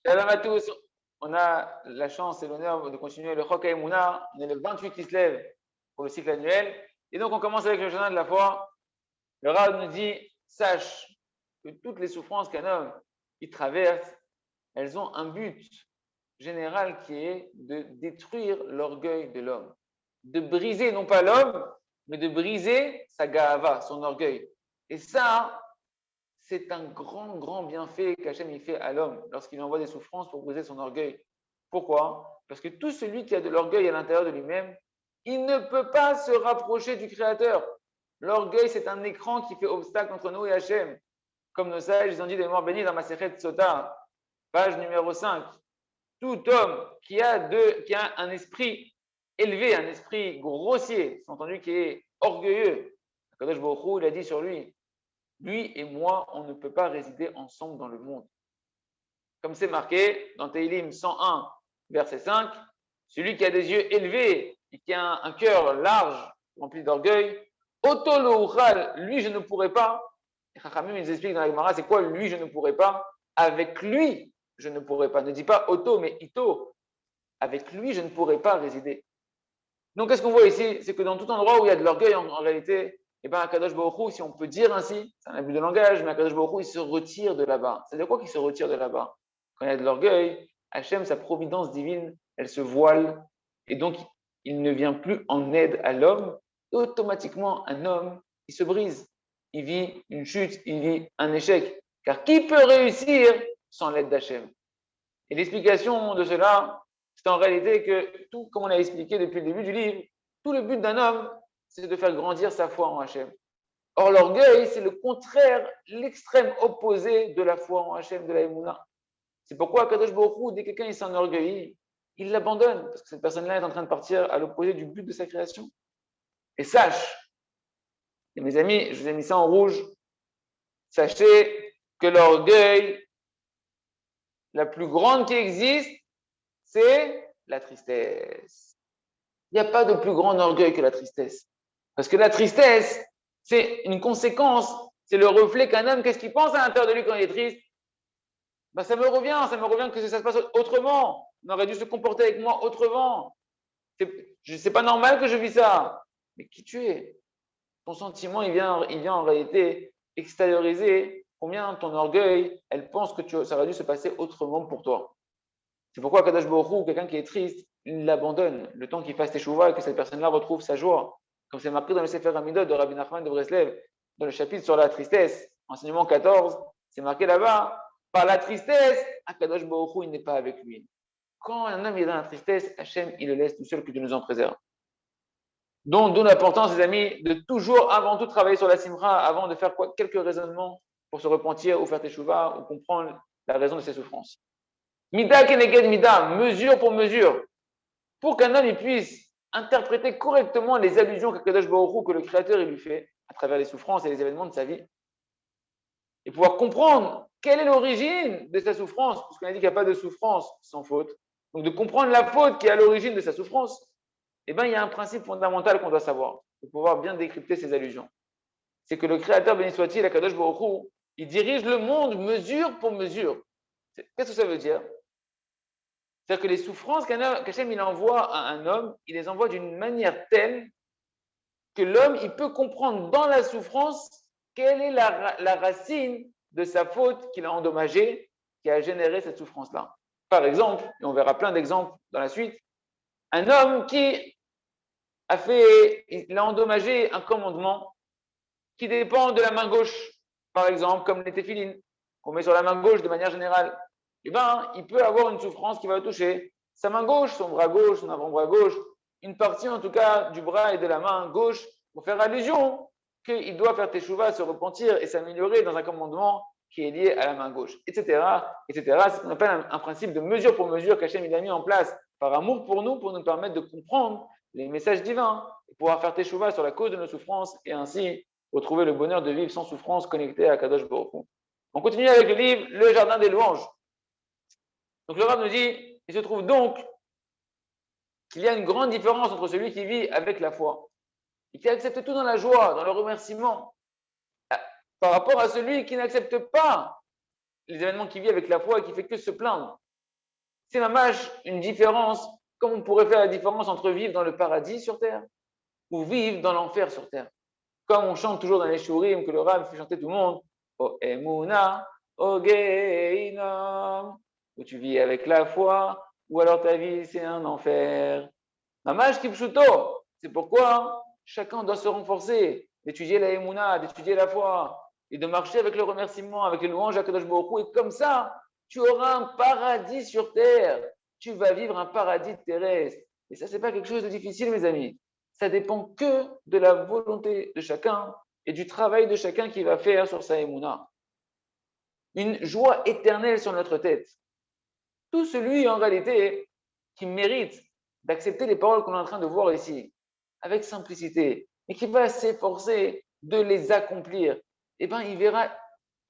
Shalom à tous. On a la chance et l'honneur de continuer le Chok HaEmuna. On est le 28 qui se lève pour le cycle annuel. Et donc, on commence avec le journal de la foi. Le Rav nous dit, sache que toutes les souffrances qu'un homme il traverse, elles ont un but général qui est de détruire l'orgueil de l'homme. De briser, non pas l'homme, mais de briser sa gahava, son orgueil. Et ça, c'est un grand bienfait qu'Hachem il fait à l'homme lorsqu'il envoie des souffrances pour briser son orgueil. Pourquoi? Parce que tout celui qui a de l'orgueil à l'intérieur de lui-même, il ne peut pas se rapprocher du Créateur. L'orgueil, c'est un écran qui fait obstacle entre nous et Hachem. Comme nos sages, ils ont dit des morts bénis dans ma Sechet Sota, page numéro 5. Tout homme qui a un esprit élevé, un esprit grossier, c'est entendu qui est orgueilleux, Kadosh Baruch Hu, il a dit sur lui, lui et moi, on ne peut pas résider ensemble dans le monde. Comme c'est marqué dans Tehillim 101, verset 5, celui qui a des yeux élevés et qui a un cœur large, rempli d'orgueil, Otolouchal, lui je ne pourrais pas. Et Chachamim, ils expliquent dans la Gemara, c'est quoi lui je ne pourrais pas? Avec lui, je ne pourrais pas. Ne dis pas Oto, mais Ito. Avec lui, je ne pourrais pas résider. Donc, qu'est-ce qu'on voit ici? C'est que dans tout endroit où il y a de l'orgueil, en réalité, eh bien, Akadosh Baruch Hu, si on peut dire ainsi, c'est un abus de langage, mais Akadosh Baruch Hu, il se retire de là-bas. C'est de quoi qu'il se retire de là-bas? Quand il y a de l'orgueil, Hachem, sa providence divine, elle se voile, et donc il ne vient plus en aide à l'homme. Automatiquement, un homme, il se brise. Il vit une chute, il vit un échec. Car qui peut réussir sans l'aide d'Hachem? Et l'explication de cela, c'est en réalité que tout, comme on l'a expliqué depuis le début du livre, tout le but d'un homme, c'est de faire grandir sa foi en Hachem. Or, l'orgueil, c'est le contraire, l'extrême opposé de la foi en Hachem, de la Emouna. C'est pourquoi Kadosh Baruch Hu, dès que quelqu'un s'enorgueillit, il l'abandonne, parce que cette personne-là est en train de partir à l'opposé du but de sa création. Et sache, et mes amis, je vous ai mis ça en rouge, sachez que l'orgueil, la plus grande qui existe, c'est la tristesse. Il n'y a pas de plus grand orgueil que la tristesse. Parce que la tristesse, c'est une conséquence, c'est le reflet qu'un homme, qu'est-ce qu'il pense à l'intérieur de lui quand il est triste? Ben, ça me revient que ça se passe autrement. On aurait dû se comporter avec moi autrement. C'est pas normal que je vis ça. Mais qui tu es? Ton sentiment, il vient en réalité extérioriser combien ton orgueil, elle pense que ça aurait dû se passer autrement pour toi. C'est pourquoi Kadosh Baruch Hu, quelqu'un qui est triste, il l'abandonne le temps qu'il fasse teshuva et que cette personne-là retrouve sa joie. Comme c'est marqué dans le Sefer Hamidot de Rabbi Nachman de Breslev, dans le chapitre sur la tristesse, enseignement 14, c'est marqué là-bas, par la tristesse, Kadosh Baruch Hu, il n'est pas avec lui. Quand un homme est dans la tristesse, Hachem, il le laisse tout seul, que Dieu nous en préserve. Donc, d'où l'importance, les amis, de toujours, avant tout, travailler sur la simra, avant de faire quelques raisonnements pour se repentir ou faire teshuva ou comprendre la raison de ses souffrances. Mida keneged mida, mesure pour mesure, pour qu'un homme puisse interpréter correctement les allusions qu'Akadosh Baruch Hu, que le Créateur il lui fait à travers les souffrances et les événements de sa vie, et pouvoir comprendre quelle est l'origine de sa souffrance, puisqu'on a dit qu'il n'y a pas de souffrance sans faute. Donc de comprendre la faute qui est à l'origine de sa souffrance, eh bien il y a un principe fondamental qu'on doit savoir pour pouvoir bien décrypter ces allusions. C'est que le Créateur, béni soit-il, Akadosh Baruch Hu, il dirige le monde mesure pour mesure. Qu'est-ce que ça veut dire? C'est-à-dire que les souffrances qu'Hachem il envoie à un homme, il les envoie d'une manière telle que l'homme il peut comprendre dans la souffrance quelle est la racine de sa faute qu'il a endommagée, qui a généré cette souffrance-là. Par exemple, et on verra plein d'exemples dans la suite, un homme qui il a endommagé un commandement qui dépend de la main gauche, par exemple, comme les téphilines, qu'on met sur la main gauche de manière générale. Eh bien, il peut avoir une souffrance qui va le toucher. Sa main gauche, son bras gauche, son avant-bras gauche, une partie en tout cas du bras et de la main gauche, pour faire allusion qu'il doit faire teshuva, se repentir et s'améliorer dans un commandement qui est lié à la main gauche, etc. etc. C'est ce qu'on appelle un principe de mesure pour mesure qu'Hachem il a mis en place par amour pour nous permettre de comprendre les messages divins et pouvoir faire teshuva sur la cause de nos souffrances et ainsi retrouver le bonheur de vivre sans souffrance connecté à Kadosh Baruch Hu. On continue avec le livre Le Jardin des Louanges. Donc le Rav nous dit, il se trouve donc qu'il y a une grande différence entre celui qui vit avec la foi et qui accepte tout dans la joie, dans le remerciement, par rapport à celui qui n'accepte pas les événements qu'il vit avec la foi et qui fait que se plaindre. C'est mamash une différence, comme on pourrait faire la différence entre vivre dans le paradis sur terre ou vivre dans l'enfer sur terre. Comme on chante toujours dans les shurim, que le Rav fait chanter tout le monde, O Emuna, O Geinam, où tu vis avec la foi, ou alors ta vie c'est un enfer. Mamash Kipshuto, c'est pourquoi chacun doit se renforcer, d'étudier la Emuna, d'étudier la foi, et de marcher avec le remerciement, avec les louanges à Kadosh Baruch Hu, et comme ça, tu auras un paradis sur terre. Tu vas vivre un paradis terrestre. Et ça, c'est pas quelque chose de difficile, mes amis. Ça dépend que de la volonté de chacun et du travail de chacun qui va faire sur sa Emouna. Une joie éternelle sur notre tête. Tout celui, en réalité, qui mérite d'accepter les paroles qu'on est en train de voir ici, avec simplicité, et qui va s'efforcer de les accomplir, eh bien, il verra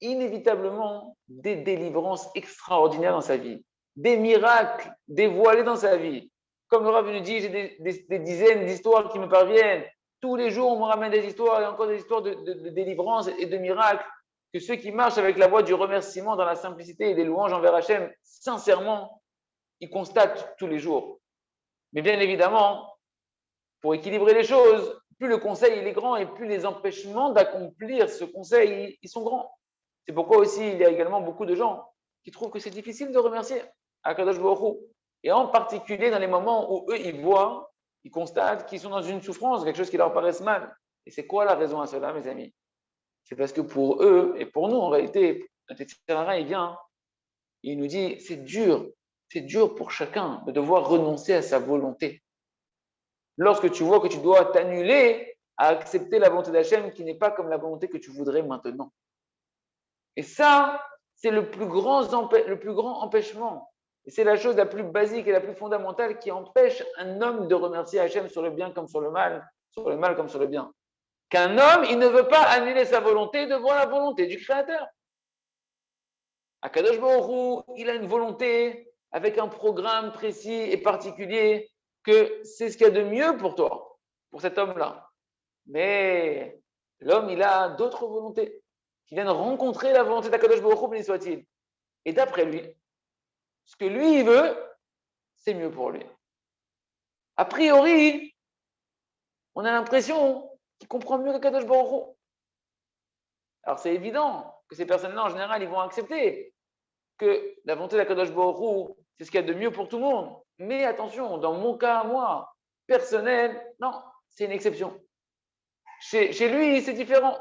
inévitablement des délivrances extraordinaires dans sa vie, des miracles dévoilés dans sa vie. Comme le Rav nous dit, j'ai des dizaines d'histoires qui me parviennent. Tous les jours, on me ramène des histoires et encore des histoires de délivrance et de miracles. Que ceux qui marchent avec la voie du remerciement dans la simplicité et des louanges envers Hachem, sincèrement, ils constatent tous les jours. Mais bien évidemment, pour équilibrer les choses, plus le conseil il est grand et plus les empêchements d'accomplir ce conseil ils sont grands. C'est pourquoi aussi il y a également beaucoup de gens qui trouvent que c'est difficile de remercier Akadosh Baruch Hu. Et en particulier dans les moments où eux, ils voient, ils constatent qu'ils sont dans une souffrance, quelque chose qui leur paraisse mal. Et c'est quoi la raison à cela, mes amis? C'est parce que pour eux, et pour nous en réalité, notre Tétara, il vient, il nous dit, c'est dur pour chacun de devoir renoncer à sa volonté. Lorsque tu vois que tu dois t'annuler à accepter la volonté d'Hachem qui n'est pas comme la volonté que tu voudrais maintenant. Et ça, c'est le plus grand empêchement. Et c'est la chose la plus basique et la plus fondamentale qui empêche un homme de remercier Hachem sur le bien comme sur le mal comme sur le bien. Qu'un homme, il ne veut pas annuler sa volonté devant la volonté du Créateur. Akadosh Baruch Hu, il a une volonté avec un programme précis et particulier que c'est ce qu'il y a de mieux pour toi, pour cet homme-là. Mais l'homme, il a d'autres volontés qui viennent rencontrer la volonté d'Akadosh Baruch Hu, béni soit-il. Et d'après lui, ce que lui, il veut, c'est mieux pour lui. A priori, on a l'impression qu'il comprend mieux qu'Akadosh Baruch Hu. Alors c'est évident que ces personnes-là, en général, ils vont accepter que la volonté d'Akadosh Baruch Hu, c'est ce qu'il y a de mieux pour tout le monde. Mais attention, dans mon cas, moi, personnel, non, c'est une exception. Chez lui, c'est différent.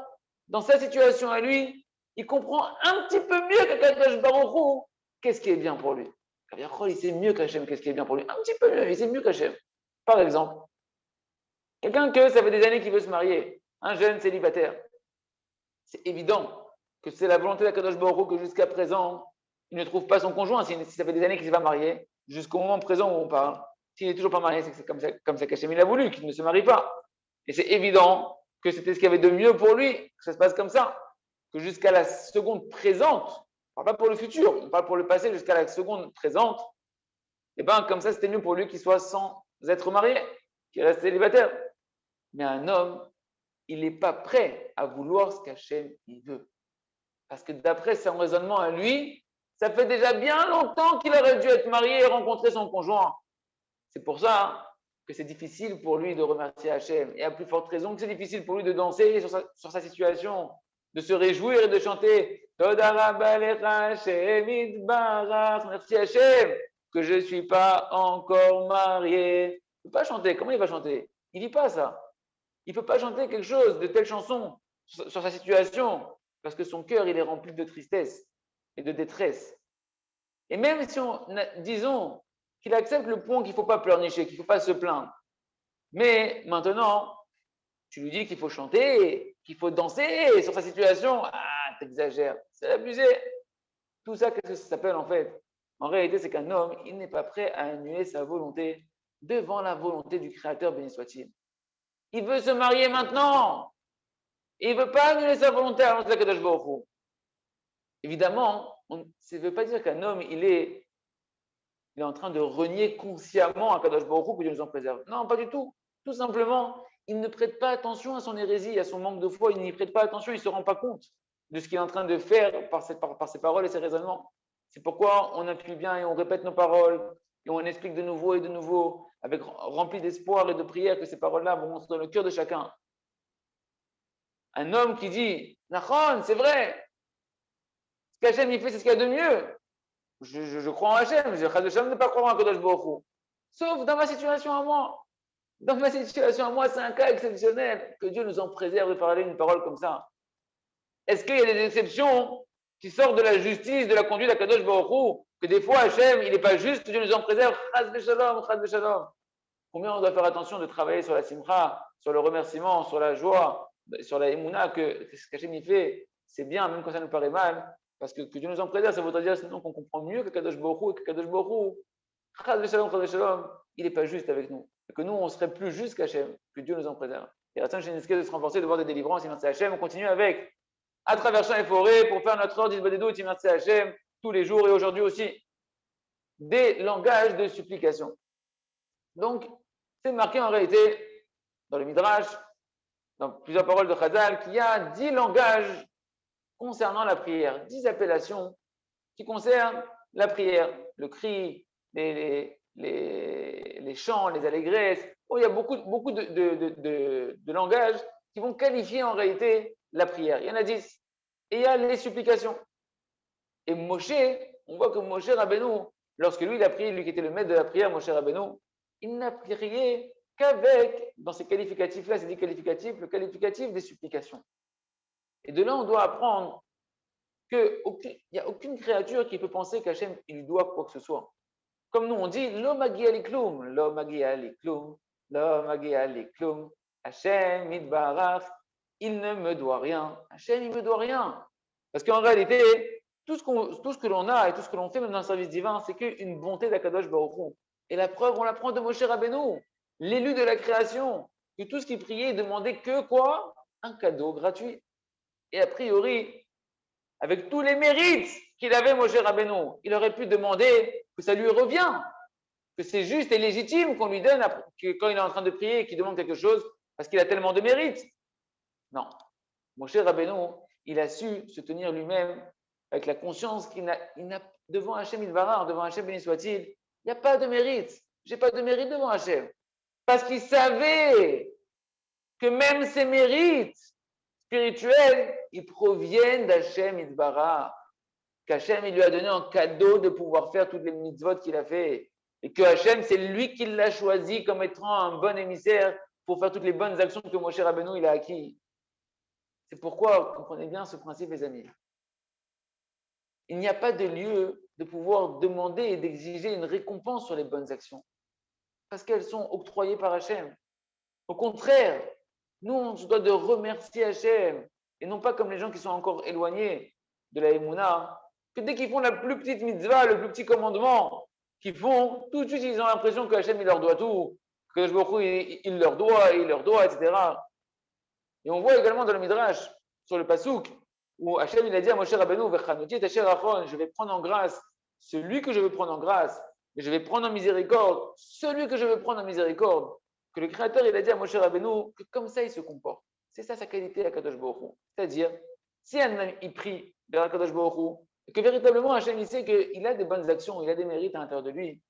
Dans sa situation à lui, il comprend un petit peu mieux qu'Akadosh Baruch Hu qu'est-ce qui est bien pour lui. Il sait mieux qu'Hachem qu'est-ce qui est bien pour lui. Un petit peu mieux, il sait mieux qu'Hachem. Par exemple, quelqu'un que ça fait des années qu'il veut se marier, un jeune célibataire. C'est évident que c'est la volonté d'Akadosh Baruch Hu que jusqu'à présent, il ne trouve pas son conjoint. Si ça fait des années qu'il ne s'est pas marié, jusqu'au moment présent où on parle, s'il n'est toujours pas marié, c'est que c'est comme ça qu'Hachem il a voulu, qu'il ne se marie pas. Et c'est évident que c'était ce qu'il y avait de mieux pour lui, que ça se passe comme ça. Que jusqu'à la seconde présente, on ne parle pas pour le futur, on parle pour le passé, jusqu'à la seconde présente, et bien comme ça c'était mieux pour lui qu'il soit sans être marié, qu'il reste célibataire. Mais un homme, il n'est pas prêt à vouloir ce qu'Hachem il veut. Parce que d'après son raisonnement à lui, ça fait déjà bien longtemps qu'il aurait dû être marié et rencontrer son conjoint. C'est pour ça que c'est difficile pour lui de remercier Hachem. Et à plus forte raison que c'est difficile pour lui de danser sur sa situation, de se réjouir et de chanter Toda Rabba Lecha Hashem Yitbarach. Merci Hachem que je ne suis pas encore marié. Il ne peut pas chanter. Comment il va chanter? Il ne vit pas ça. Il ne peut pas chanter quelque chose de telle chanson sur sa situation parce que son cœur il est rempli de tristesse et de détresse. Et même si disons qu'il accepte le point qu'il ne faut pas pleurnicher, qu'il ne faut pas se plaindre, mais maintenant, tu lui dis qu'il faut chanter, qu'il faut danser sur sa situation, ah, t'exagères, c'est abusé. Tout ça, qu'est-ce que ça s'appelle en fait? En réalité, c'est qu'un homme, il n'est pas prêt à annuler sa volonté devant la volonté du Créateur, béni soit-il. Il veut se marier maintenant. Il ne veut pas annuler sa volonté à l'entrée de Kadosh Baruch Hu. Évidemment, ça ne veut pas dire qu'un homme, il est en train de renier consciemment à Kadosh Baruch Hu que Dieu nous en préserve. Non, pas du tout. Tout simplement, il ne prête pas attention à son hérésie, à son manque de foi. Il n'y prête pas attention, il ne se rend pas compte de ce qu'il est en train de faire par ses paroles et ses raisonnements. C'est pourquoi on appuie bien et on répète nos paroles et on explique de nouveau et de nouveau, avec rempli d'espoir et de prière que ces paroles-là vont rentrer dans le cœur de chacun. Un homme qui dit, Nachon, c'est vrai, ce qu'Hachem il fait, c'est ce qu'il y a de mieux. Je crois en Hachem, je ne ne pas croire en Kodesh Baruch Hu. Sauf dans ma situation à moi. Dans ma situation à moi, c'est un cas exceptionnel. Que Dieu nous en préserve de parler une parole comme ça. Est-ce qu'il y a des exceptions qui sortent de la justice, de la conduite d'Akadosh Baruch Hu, que des fois Hachem, il n'est pas juste, Dieu nous en préserve, chas v'shalom, chas v'shalom. Combien on doit faire attention de travailler sur la simcha, sur le remerciement, sur la joie, sur la émouna, que ce qu'Hachem il fait, c'est bien, même quand ça nous paraît mal, parce que Dieu nous en préserve, ça voudrait dire sinon qu'on comprend mieux que Kadosh Baruch Hu et que Kadosh Baruch Hu, chas v'shalom, il n'est pas juste avec nous. Et que nous, on serait plus juste qu'Hachem, que Dieu nous en préserve. Et attends, j'ai une esquisse de se renforcer, de voir des délivrances, et merci Hachem, on continue avec à travers champs et forêts pour faire notre ordre d'Isbadedou et merci Hachem tous les jours et aujourd'hui aussi. Des langages de supplication. Donc, c'est marqué en réalité dans le Midrash, dans plusieurs paroles de Chazal, qu'il y a 10 langages concernant la prière, 10 appellations qui concernent la prière, le cri, les chants, les allégresses. Bon, il y a beaucoup de langages qui vont qualifier en réalité la prière. Il y en a 10. Et il y a les supplications. Et Moshe, on voit que Moshe Rabbeinu, lorsque lui, il a prié, lui qui était le maître de la prière, Moshe Rabbeinu, il n'a prié qu'avec, dans ces qualificatifs-là, ces 10 qualificatifs, le qualificatif des supplications. Et de là, on doit apprendre qu'il n'y a aucune créature qui peut penser qu'Hachem, il lui doit quoi que ce soit. Comme nous, on dit, Lo magia li klum, lo magia li klum, lo magia li klum, Hachem itbarach, il ne me doit rien. Hachem, il ne me doit rien. Parce qu'en réalité, tout ce que l'on a et tout ce que l'on fait, même dans le service divin, c'est qu'une bonté d'Akadosh Baruch Hu. Et la preuve, on l'apprend de Moshe Rabbeinu, l'élu de la création, que tout ce qu'il priait, il demandait que quoi? Un cadeau gratuit. Et a priori, avec tous les mérites qu'il avait, Moshe Rabbeinu, il aurait pu demander que ça lui revient, que c'est juste et légitime qu'on lui donne quand il est en train de prier et qu'il demande quelque chose parce qu'il a tellement de mérites. Non. Moshe Rabbeinu, il a su se tenir lui-même avec la conscience qu'il n'a devant Hachem Idvarar, devant Hachem béni soit-il, il n'y a pas de mérite. Je n'ai pas de mérite devant Hachem. Parce qu'il savait que même ses mérites spirituels, ils proviennent d'Hachem Idvarar. Qu'Hachem, il lui a donné en cadeau de pouvoir faire toutes les mitzvot qu'il a fait. Et que Hachem, c'est lui qui l'a choisi comme étant un bon émissaire pour faire toutes les bonnes actions que Moshe Rabbeinu, il a acquis. C'est pourquoi, comprenez bien ce principe, les amis. Il n'y a pas de lieu de pouvoir demander et d'exiger une récompense sur les bonnes actions. Parce qu'elles sont octroyées par Hachem. Au contraire, nous, on se doit de remercier Hachem. Et non pas comme les gens qui sont encore éloignés de la Emouna, que dès qu'ils font la plus petite mitzvah, le plus petit commandement qu'ils font, tout de suite, ils ont l'impression que Hachem, il leur doit tout. Que je me il leur doit, etc. Et on voit également dans le Midrash, sur le Passouk, où Hachem il a dit à Moshe Rabbeinu, je vais prendre en grâce celui que je veux prendre en grâce, et je vais prendre en miséricorde celui que je veux prendre en miséricorde. Que le Créateur il a dit à Moshe Rabbeinu que comme ça il se comporte. C'est ça sa qualité à Kadosh Baruch Hu. C'est-à-dire, si un homme il prie vers Kadosh Baruch Hu, et que véritablement Hachem il sait qu'il a des bonnes actions, il a des mérites à l'intérieur de lui,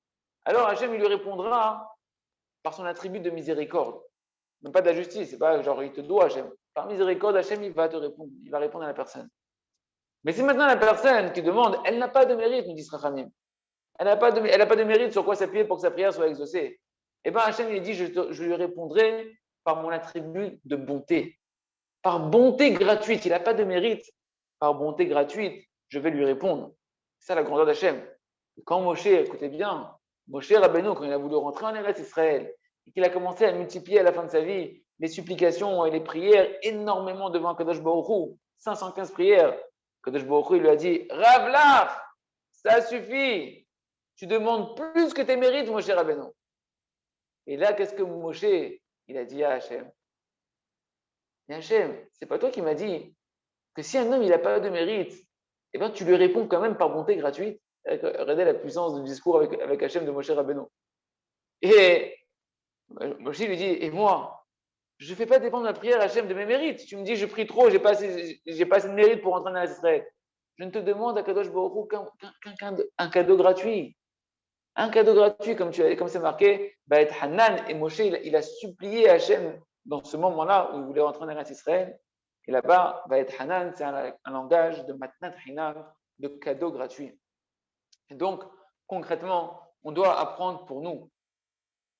alors Hachem il lui répondra par son attribut de miséricorde. Même pas de la justice, c'est pas genre il te doit Hachem. Par miséricorde, Hachem il va te répondre, il va répondre à la personne. Mais si maintenant la personne qui demande, elle n'a pas de mérite, nous dit Srachamim, elle n'a pas de mérite sur quoi s'appuyer pour que sa prière soit exaucée, eh bien Hachem il dit, je lui répondrai par mon attribut de bonté, par bonté gratuite, il n'a pas de mérite, par bonté gratuite, je vais lui répondre. C'est ça la grandeur d'Hachem. Quand Moshe, écoutez bien, Moshe Rabbeinu, quand il a voulu rentrer en Eretz Israël, et qu'il a commencé à multiplier à la fin de sa vie les supplications et les prières énormément devant Kadosh Baruch Hu, 515 prières, Kadosh Baruch Hu, il lui a dit, Ravlach, ça suffit, tu demandes plus que tes mérites, Moshe Rabbeinu. Et là, qu'est-ce que Moshe, il a dit à Hachem? Et Hachem, c'est pas toi qui m'as dit que si un homme, il n'a pas de mérite, eh bien, tu lui réponds quand même par bonté gratuite. Regardez la puissance du discours avec Hachem de Moshe Rabbeinu. Et Moshe lui dit, et moi, je ne fais pas dépendre ma prière Hachem de mes mérites. Tu me dis, je prie trop, j'ai pas assez de mérite pour entrer dans Israël. Je ne te demande à Kadosh Baruch Hu qu'un cadeau gratuit. Un cadeau gratuit, comme c'est marqué, Ba'et Hanan, et Moshe, il a supplié Hachem dans ce moment-là où il voulait rentrer en Eretz Israël. Et là-bas, Ba'et Hanan, c'est un langage de Matnat Hinam, de cadeau gratuit. Et donc, concrètement, on doit apprendre pour nous.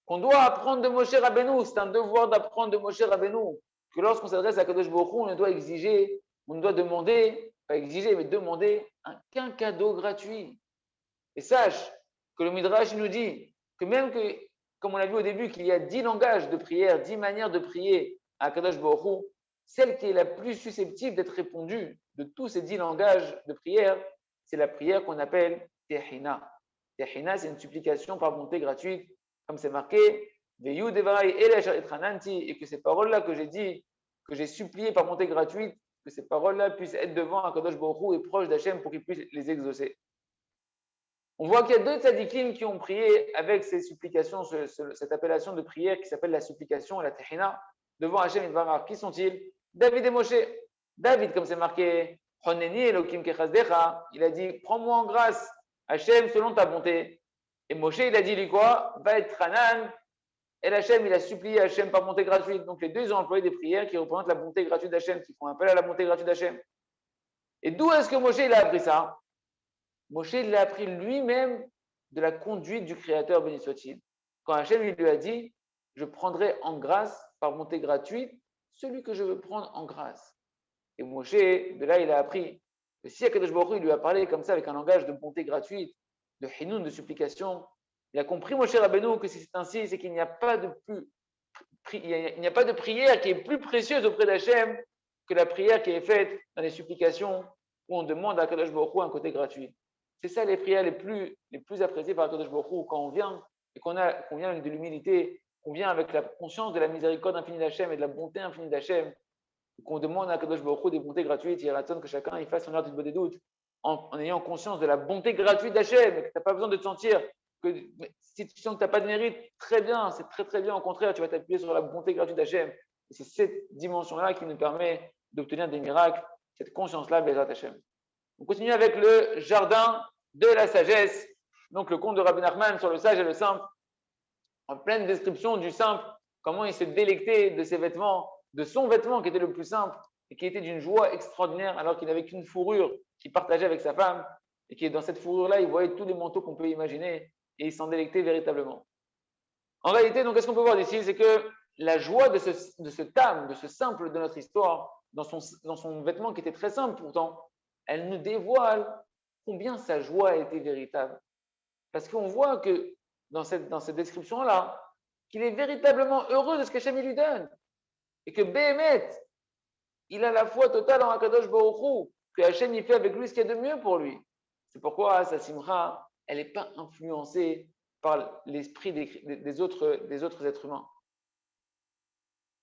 Qu'on doit apprendre de Moshe Rabbeinu, c'est un devoir d'apprendre de Moshe Rabbeinu. Que lorsqu'on s'adresse à Kadosh Baruch Hu, on doit exiger, on doit demander, pas exiger, mais demander qu'un cadeau gratuit. Et sache que le Midrash nous dit que même que, comme on l'a vu au début, qu'il y a 10 langages de prière, 10 manières de prier à Kadosh Baruch Hu, celle qui est la plus susceptible d'être répondue de tous ces 10 langages de prière, c'est la prière qu'on appelle Tehina. Tehina, c'est une supplication par bonté gratuite, comme c'est marqué, et que ces paroles-là que j'ai dit, que j'ai suppliées par bonté gratuite, que ces paroles-là puissent être devant un Kadosh Baruch Hu et proche d'Hachem pour qu'il puisse les exaucer. On voit qu'il y a deux tzadikim qui ont prié avec ces supplications, cette appellation de prière qui s'appelle la supplication, la tehina, devant Hachem Yitbarach. Qui sont-ils? David et Moshe. David, comme c'est marqué, Honeni Elokim Kechazdecha, il a dit, prends-moi en grâce, Hachem, selon ta bonté. Et Moshe, il a dit, lui quoi? Va être Hanan. Et Hachem, il a supplié Hachem par bonté gratuite. Donc les deux, ils ont employé des prières qui représentent la bonté gratuite d'Hachem, qui font appel à la bonté gratuite d'Hachem. Et d'où est-ce que Moshe, il a appris ça? Moshe l'a appris lui-même de la conduite du Créateur, béni soit-il. Quand Hachem lui a dit, je prendrai en grâce, par bonté gratuite, celui que je veux prendre en grâce. Et Moshe, de là, il a appris que si Akadosh Baruch Hu lui a parlé comme ça, avec un langage de bonté gratuite, de hinoun, de supplication, il a compris, Moshe Rabbeinu, que si c'est ainsi, c'est qu'il n'y a pas de prière qui est plus précieuse auprès d'Hachem que la prière qui est faite dans les supplications où on demande à Akadosh Baruch Hu un côté gratuit. C'est ça les prières les plus appréciées par Akadosh Baruch Hu, quand on vient et qu'on vient avec de l'humilité, qu'on vient avec la conscience de la miséricorde infinie d'Hachem et de la bonté infinie d'Hachem, qu'on demande à Akadosh Baruch Hu des bontés gratuites. Il y a que chacun il fasse son art de doute en ayant conscience de la bonté gratuite d'Hachem, et que tu n'as pas besoin de te sentir que si tu sens que tu n'as pas de mérite, très bien, c'est très très bien. Au contraire, tu vas t'appuyer sur la bonté gratuite d'Hachem. Et c'est cette dimension-là qui nous permet d'obtenir des miracles, cette conscience-là, Bezrat Hachem. On continue avec le jardin de la sagesse. Donc le conte de Rabbi Nachman sur le sage et le simple, en pleine description du simple, comment il se délectait de ses vêtements, de son vêtement qui était le plus simple et qui était d'une joie extraordinaire alors qu'il n'avait qu'une fourrure qu'il partageait avec sa femme et qui dans cette fourrure-là, il voyait tous les manteaux qu'on peut imaginer et il s'en délectait véritablement. En réalité, donc, qu'est-ce qu'on peut voir d'ici? C'est que la joie de ce tam, de ce simple de notre histoire, dans son vêtement qui était très simple pourtant, elle nous dévoile combien sa joie a été véritable. Parce qu'on voit que dans cette description-là, qu'il est véritablement heureux de ce qu'Hachem lui donne. Et que Béhémet, il a la foi totale en Akadosh Baruch Hu, que Hachem il fait avec lui ce qu'il y a de mieux pour lui. C'est pourquoi sa simra, elle n'est pas influencée par l'esprit des autres êtres humains.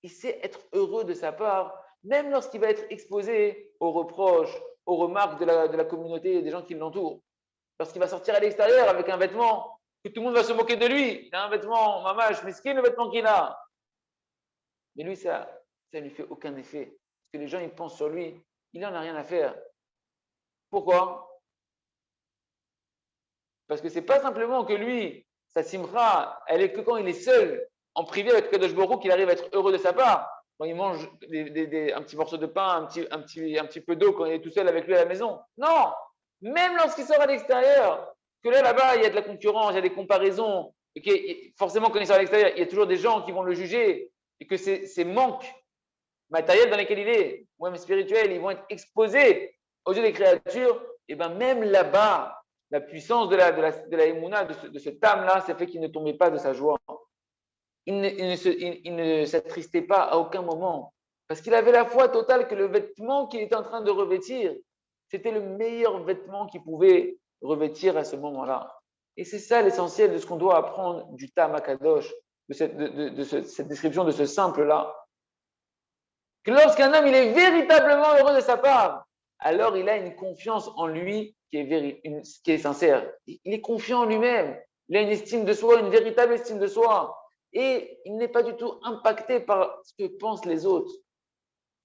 Il sait être heureux de sa part, même lorsqu'il va être exposé aux reproches, aux remarques de la communauté et des gens qui l'entourent. Lorsqu'il va sortir à l'extérieur avec un vêtement, que tout le monde va se moquer de lui. Il a un vêtement, mamash, miskin, le vêtement qu'il a. Mais lui, ça ne lui fait aucun effet. Parce que les gens, ils pensent sur lui, il n'en a rien à faire. Pourquoi? Parce que ce n'est pas simplement que lui, sa simra, elle est que quand il est seul, en privé avec Kadosh Baruch Hu, qu'il arrive à être heureux de sa part. Quand il mange un petit morceau de pain, un petit peu d'eau quand il est tout seul avec lui à la maison. Non! Même lorsqu'il sort à l'extérieur, que là-bas, il y a de la concurrence, il y a des comparaisons, et que forcément, quand il sort à l'extérieur, il y a toujours des gens qui vont le juger, et que ces manques matériels dans lesquels il est, ou même spirituels, ils vont être exposés aux yeux des créatures, et bien même là-bas, la puissance de la émouna, de ce tam-là, c'est fait qu'il ne tombait pas de sa joie. Il ne s'attristait pas à aucun moment, parce qu'il avait la foi totale que le vêtement qu'il était en train de revêtir, c'était le meilleur vêtement qu'il pouvait revêtir à ce moment-là. Et c'est ça l'essentiel de ce qu'on doit apprendre du Tam Akadosh, de cette description de ce simple-là. Que lorsqu'un homme il est véritablement heureux de sa part, alors il a une confiance en lui qui est sincère. Il est confiant en lui-même. Il a une estime de soi, une véritable estime de soi. Et il n'est pas du tout impacté par ce que pensent les autres.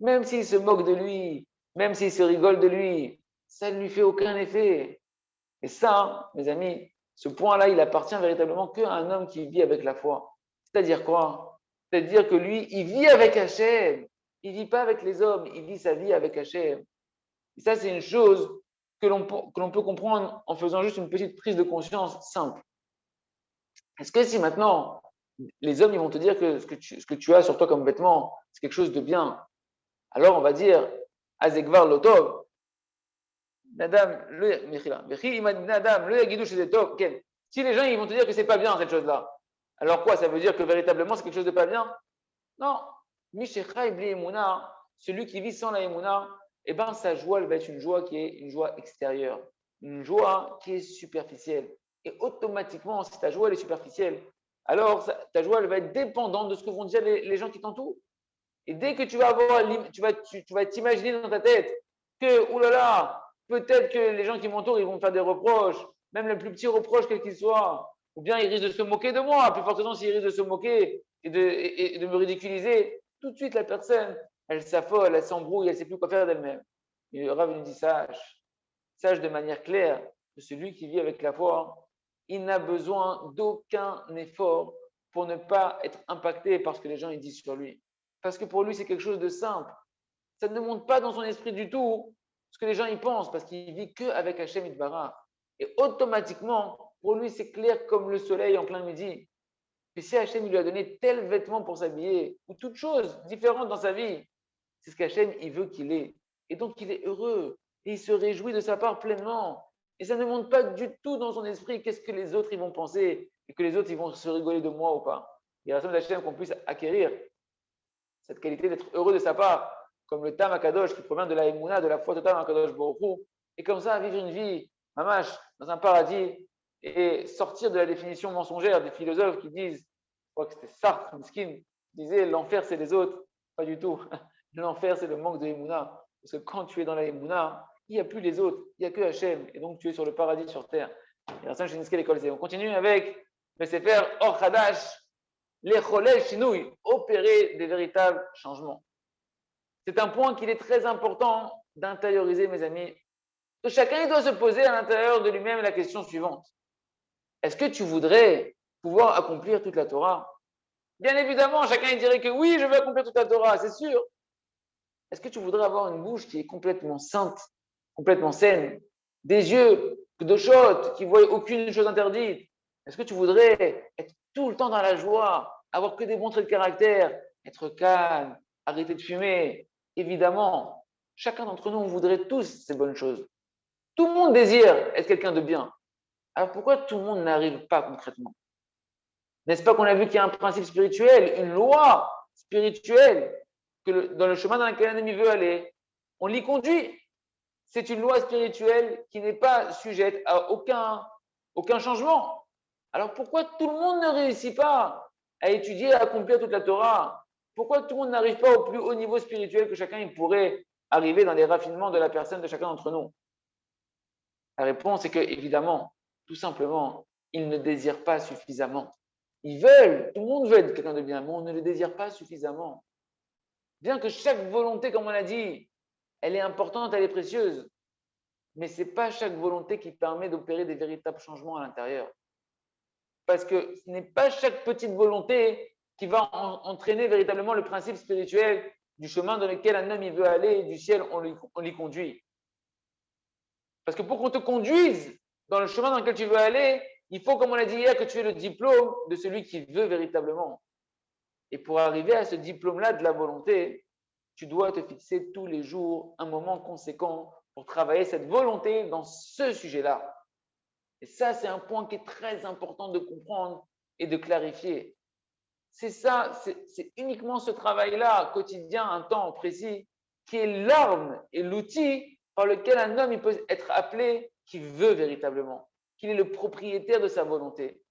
Même s'ils se moquent de lui, même s'ils se rigolent de lui, ça ne lui fait aucun effet. Et ça, mes amis, ce point-là, il appartient véritablement qu'à un homme qui vit avec la foi. C'est-à-dire quoi? C'est-à-dire que lui, il vit avec Hachem. Il ne vit pas avec les hommes, il vit sa vie avec Hachem. Et ça, c'est une chose que l'on peut comprendre en faisant juste une petite prise de conscience simple. Est-ce que si maintenant, les hommes ils vont te dire que ce que tu as sur toi comme vêtement, c'est quelque chose de bien, alors on va dire, Azekvar Lotov, Nadam, Nadam, le Yagidou chez Tov, si les gens ils vont te dire que c'est pas bien cette chose-là, alors quoi? Ça veut dire que véritablement c'est quelque chose de pas bien? Non. Mishecha Ibli Emouna, celui qui vit sans la Emouna, eh ben, sa joie elle va être une joie qui est une joie extérieure, une joie qui est superficielle. Et automatiquement, si ta joie elle est superficielle, alors ta joie elle va être dépendante de ce que vont dire les gens qui t'entourent. Et dès que tu vas avoir, tu vas t'imaginer dans ta tête que, oulala, peut-être que les gens qui m'entourent, ils vont me faire des reproches, même le plus petit reproche, quel qu'il soit, ou bien ils risquent de se moquer de moi, plus fortement s'ils risquent de se moquer et de me ridiculiser, tout de suite la personne, elle s'affole, elle s'embrouille, elle ne sait plus quoi faire d'elle-même. Et le Rav nous dit, sache de manière claire que celui qui vit avec la foi, il n'a besoin d'aucun effort pour ne pas être impacté par ce que les gens ils disent sur lui. Parce que pour lui, c'est quelque chose de simple. Ça ne monte pas dans son esprit du tout ce que les gens y pensent, parce qu'il vit qu'avec Hachem Itbarah. Et automatiquement, pour lui, c'est clair comme le soleil en plein midi. Que si Hachem lui a donné tel vêtement pour s'habiller, ou toute chose différente dans sa vie, c'est ce qu'Hachem il veut qu'il ait. Et donc, il est heureux. Et il se réjouit de sa part pleinement. Et ça ne monte pas du tout dans son esprit qu'est-ce que les autres ils vont penser et que les autres ils vont se rigoler de moi ou pas. Il y a la d'Hachem qu'on puisse acquérir cette qualité d'être heureux de sa part, comme le Tam Akadosh qui provient de la Emouna, de la foi de Tam Akadosh Baruch et comme ça vivre une vie, mamash, dans un paradis et sortir de la définition mensongère des philosophes qui disent, je crois que c'était Sartre, Miskin, disait l'enfer c'est les autres, pas du tout. L'enfer c'est le manque de Emouna, parce que quand tu es dans la Emouna, il n'y a plus les autres, il n'y a que Hachem, et donc tu es sur le paradis sur terre. Et la chez l'école, on continue avec le Sefer Or Hadash, les cholèles chinouilles, opérer des véritables changements. C'est un point qu'il est très important d'intérioriser, mes amis. Que chacun doit se poser à l'intérieur de lui-même la question suivante. Est-ce que tu voudrais pouvoir accomplir toute la Torah? Bien évidemment, chacun dirait que oui, je veux accomplir toute la Torah, c'est sûr. Est-ce que tu voudrais avoir une bouche qui est complètement sainte, complètement saine, des yeux de shot qui ne voient aucune chose interdite? Est-ce que tu voudrais être tout le temps dans la joie, avoir que des bons traits de caractère, être calme, arrêter de fumer? Évidemment, chacun d'entre nous, on voudrait tous ces bonnes choses. Tout le monde désire être quelqu'un de bien. Alors pourquoi tout le monde n'arrive pas concrètement? N'est-ce pas qu'on a vu qu'il y a un principe spirituel, une loi spirituelle, que dans le chemin dans lequel un ami veut aller, on l'y conduit. C'est une loi spirituelle qui n'est pas sujette à aucun changement. Alors pourquoi tout le monde ne réussit pas à étudier, à accomplir toute la Torah? Pourquoi tout le monde n'arrive pas au plus haut niveau spirituel que chacun il pourrait arriver dans les raffinements de la personne de chacun d'entre nous? La réponse est que, évidemment, tout simplement, ils ne désirent pas suffisamment. Ils veulent, tout le monde veut être quelqu'un de bien, mais on ne le désire pas suffisamment. Bien que chaque volonté, comme on l'a dit, elle est importante, elle est précieuse, mais ce n'est pas chaque volonté qui permet d'opérer des véritables changements à l'intérieur. Parce que ce n'est pas chaque petite volonté qui va entraîner véritablement le principe spirituel du chemin dans lequel un homme il veut aller, du ciel on l'y conduit. Parce que pour qu'on te conduise dans le chemin dans lequel tu veux aller, il faut, comme on l'a dit hier, que tu aies le diplôme de celui qui veut véritablement. Et pour arriver à ce diplôme-là de la volonté, tu dois te fixer tous les jours un moment conséquent pour travailler cette volonté dans ce sujet-là. Et ça, c'est un point qui est très important de comprendre et de clarifier. C'est ça, c'est uniquement ce travail-là, quotidien, un temps précis, qui est l'arme et l'outil par lequel un homme il peut être appelé qui veut véritablement, qu'il est le propriétaire de sa volonté.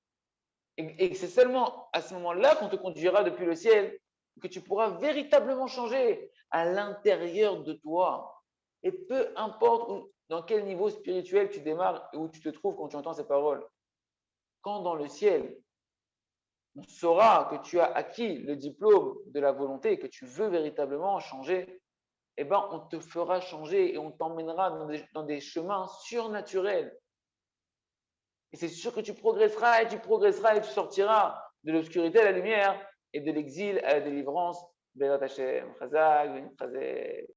Et c'est seulement à ce moment-là qu'on te conduira depuis le ciel, que tu pourras véritablement changer à l'intérieur de toi. Et peu importe dans quel niveau spirituel tu démarres et où tu te trouves quand tu entends ces paroles. Quand dans le ciel, on saura que tu as acquis le diplôme de la volonté et que tu veux véritablement changer, eh ben, on te fera changer et on t'emmènera dans des chemins surnaturels. Et c'est sûr que tu progresseras et tu sortiras de l'obscurité à la lumière et de l'exil à la délivrance. Bezrat Hashem, Chazak,